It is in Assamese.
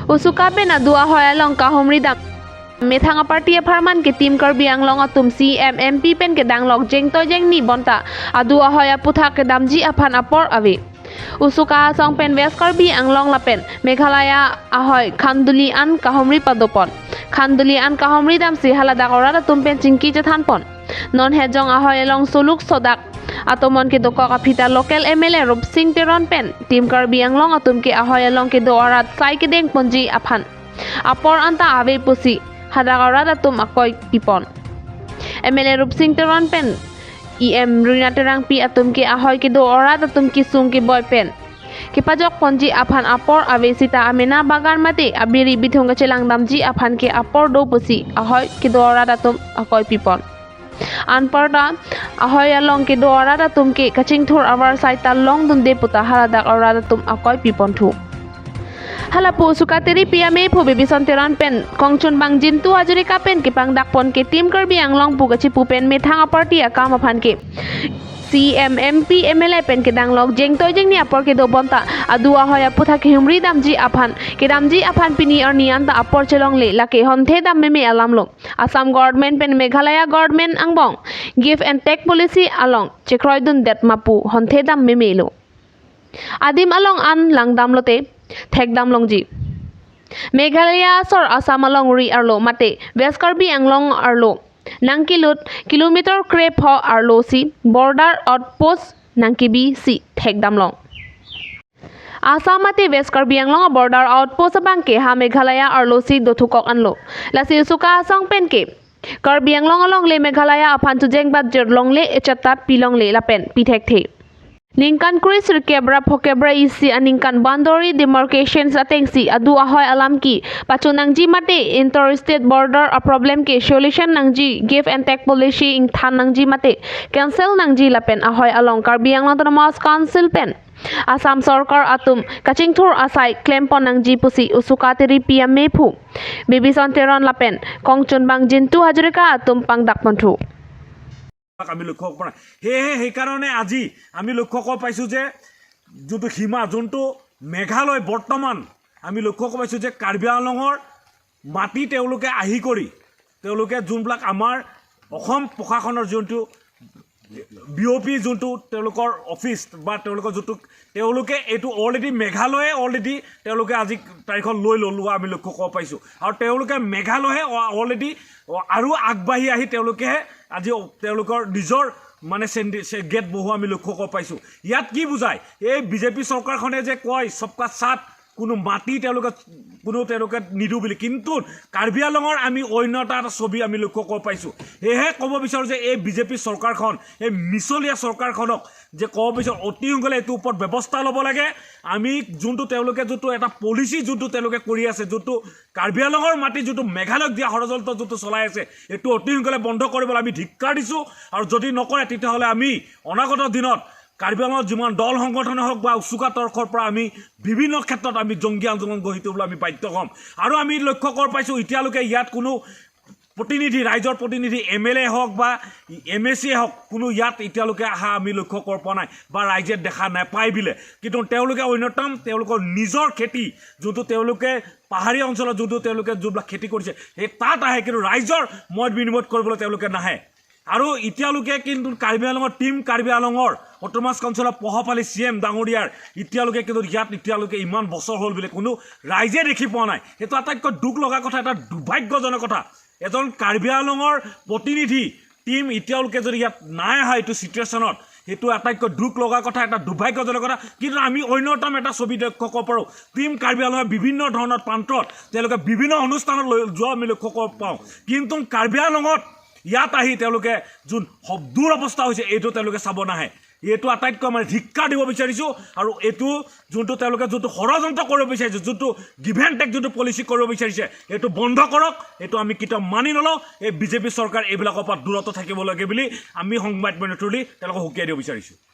Usukape na dua hoya long kahumri dam Methanga party aparman ke tim Karbi Anglong atum CMMP pen ke danglok jeng to jeng ni bonta adua hoya putha ke damji aphan apor ave Usuka song pen West Karbi Anglong lapen Meghalaya ahoy Khanduli an kahumri padopon Khanduli an kahumri dam si halada korada tumpen chingki chathan pon non hejong ahoy long suluk sodak atomon ke doko kapita local MLA Rup Singh Teron pen tim Karbi Anglong atum ke ahoy long ke do orat sai ke deng ponji aphan apor anta ave pusi Hadagarada tum akoy pipon MLA Rup Singh Teron pen EM Rina Terang pi atum ke ahoy ke do orada tum ki sung ke boy pen Kipajok ponji aphan apor avesita amena bagan mate abiri bithunga chelang damji aphan ke apor do pusi ahoy ke do orada tum akoy pipon Anparda ahoy along ke do orada tum ke kaching thur awar saita long dun de puta haladak orada tum akoy pipon thu Halapu sukateri piame phu bibison teran pen kongchun bang jintu ajuri ka pen ke pang dakpon ke tim Karbi Anglong pugachi pupen methanga party akam aphan ke CMMP MLA pen ke danglok jeng toy jeng ni apor ke do bonta adua hoya putha ke humri damji aphan pini or nianta apor chelong le lake honthe dam me alam lo Assam government pen Meghalaya government angbong give and take policy along chekroy dun det mapu honthe dam me lo adim along an langdam lote Thekdam longji Meghalaya sor Assam along ri arlo mate West Karbi Anglong arlo nangkilut kilometer krep ho arlo si border outpost nangkibi si Thekdam long Assam mate West Karbi Anglong border outpost bangke ha Meghalaya arlo si dothukok anlo lasi suka song penke Karbi Anglong along le Meghalaya aphan tujeng bat jerlong le echata pilong le lapen pithek the Lincoln Chris Kebra Pokebra isi aningkan boundary demarcations atengsi adu ahoy alam ki pachu nangji mate interstate border a problem ke solution nangji give and take policy ing than nangji mate cancel nangji lapen ahoy along Karbi Anglong Autonomous Council pen Assam Sarkar atum kaching thur asai claim pon nangji pusi usukateri PM mephu bibison teron lapen kongchun bang jintu hajurika atum pang dakpon আমি লক্ষ্য কৰা সেই কাৰণে আজি আমি লক্ষ্য কৰিব পাইছো যে যোনটো সীমা যোনটো মেঘালয় বৰ্তমান আমি লক্ষ্য কৰিব পাইছো যে কাৰ্বি আংলঙৰ মাটি তেওঁলোকে আহি কৰি তেওঁলোকে যোনবিলাক আমাৰ অসম প্ৰশাসনৰ যোনটো বিঅপি যোনটো তেওঁলোকৰ অফিচ বা তেওঁলোকৰ যোনটো তেওঁলোকে এইটো অলৰেডি মেঘালয়ে অলৰেডি তেওঁলোকে আজি তাৰিখত লৈ লোৱা আমি লক্ষ্য কৰিব পাইছো আৰু তেওঁলোকে মেঘালয়ে অলৰেডি আৰু আগবাঢ়ি আহি তেওঁলোকে আজি তেওঁলোকৰ নিজৰ মানে গেট বহু আমি লক্ষ্য কৰিব পাইছো ইয়াত কি বুজায় এই বিজেপি চৰকাৰখনে যে কয় সবকা সাথ কোনো মাটি তেওঁলোকে নিদু বুলি কিন্তু কাৰ্বি আংলঙৰ আমি অন্যতা এটা ছবি আমি লক্ষ্য কৰিব পাইছো এহে ক'ব বিচাৰো যে এই বিজেপি চৰকাৰখন এই মিছলীয়া চৰকাৰখনক যে ক'ব বিচাৰো অতি সোনকালে এইটো ওপৰত ব্যৱস্থা ল'ব লাগে আমি যোনটো তেওঁলোকে যোনটো এটা পলিচি যোনটো তেওঁলোকে কৰি আছে যোনটো কাৰ্বি আংলঙৰ মাটি যোনটো মেঘালয়ক দিয়া ষড়যন্ত্ৰ যোনটো চলাই আছে এইটো অতি সোনকালে বন্ধ কৰিবলৈ আমি ধিক্কাৰ দিছোঁ আৰু যদি নকৰে তেতিয়াহ'লে আমি অনাগত দিনত কাৰ্বি আংলঙৰ যিমান দল সংগঠনে হওক বা উচুকা তৰ্কৰ পৰা আমি বিভিন্ন ক্ষেত্ৰত আমি জংগী আন্দোলন গঢ়ি তুলিবলৈ আমি বাধ্য হ'ম আৰু আমি লক্ষ্য কৰিব পাইছোঁ এতিয়ালৈকে ইয়াত কোনো প্ৰতিনিধি ৰাইজৰ প্ৰতিনিধি MLA হওক বা MSC হওক কোনো ইয়াত এতিয়ালৈকে অহা আমি লক্ষ্য কৰিব পৰা নাই বা ৰাইজে দেখা নাপায় বিলে কিন্তু তেওঁলোকে অন্যতম তেওঁলোকৰ নিজৰ খেতি যোনটো তেওঁলোকে পাহাৰীয়া অঞ্চলত যোনটো তেওঁলোকে যোনবিলাক খেতি কৰিছে সেই তাত আহে কিন্তু ৰাইজৰ মত বিনিময় কৰিবলৈ তেওঁলোকে নাহে আৰু এতিয়ালৈকে কিন্তু কাৰ্বি আংলঙৰ টিম কাৰ্বি আংলঙৰ অট'নমাছ কাউন্সিলৰ পঢ়াপালি CM ডাঙৰীয়াৰ এতিয়ালৈকে কিন্তু ইয়াত এতিয়ালৈকে ইমান বছৰ হ'ল বুলি কোনো ৰাইজে দেখি পোৱা নাই সেইটো আটাইতকৈ দুখ লগা কথা এটা দুৰ্ভাগ্যজনক কথা এজন কাৰ্বি আংলঙৰ প্ৰতিনিধি টিম এতিয়ালৈকে যদি ইয়াত নাই আহা এইটো চিটুৱেশ্যনত সেইটো আটাইতকৈ দুখ লগা কথা এটা দুৰ্ভাগ্যজনক কথা কিন্তু আমি অন্যতম এটা ছবি লক্ষ্য কৰিব পাৰোঁ টিম কাৰ্বি আংলঙৰ বিভিন্ন ধৰণৰ প্ৰান্তত তেওঁলোকে বিভিন্ন অনুষ্ঠানত লৈ যোৱা আমি লক্ষ্য কৰিব পাওঁ কিন্তু কাৰ্বি আংলঙত ইয়াত আহি তেওঁলোকে যোন দূৰ অৱস্থা হৈছে এইটো তেওঁলোকে চাব নাহে এইটো আটাইতকৈ মানে ধিক্কাৰ দিব বিচাৰিছোঁ আৰু এইটো যোনটো তেওঁলোকে যোনটো ষড়যন্ত্ৰ কৰিব বিচাৰিছে যোনটো গিভ এণ্ড টেক যোনটো পলিচি কৰিব বিচাৰিছে এইটো বন্ধ কৰক এইটো আমি কেতিয়াও মানি নলওঁ এই বিজেপি চৰকাৰ এইবিলাকৰ পৰা দূৰত থাকিব লাগে বুলি আমি সংবাদ মাধ্যমৰ থ্ৰুদি তেওঁলোকক সকীয়াই দিব বিচাৰিছোঁ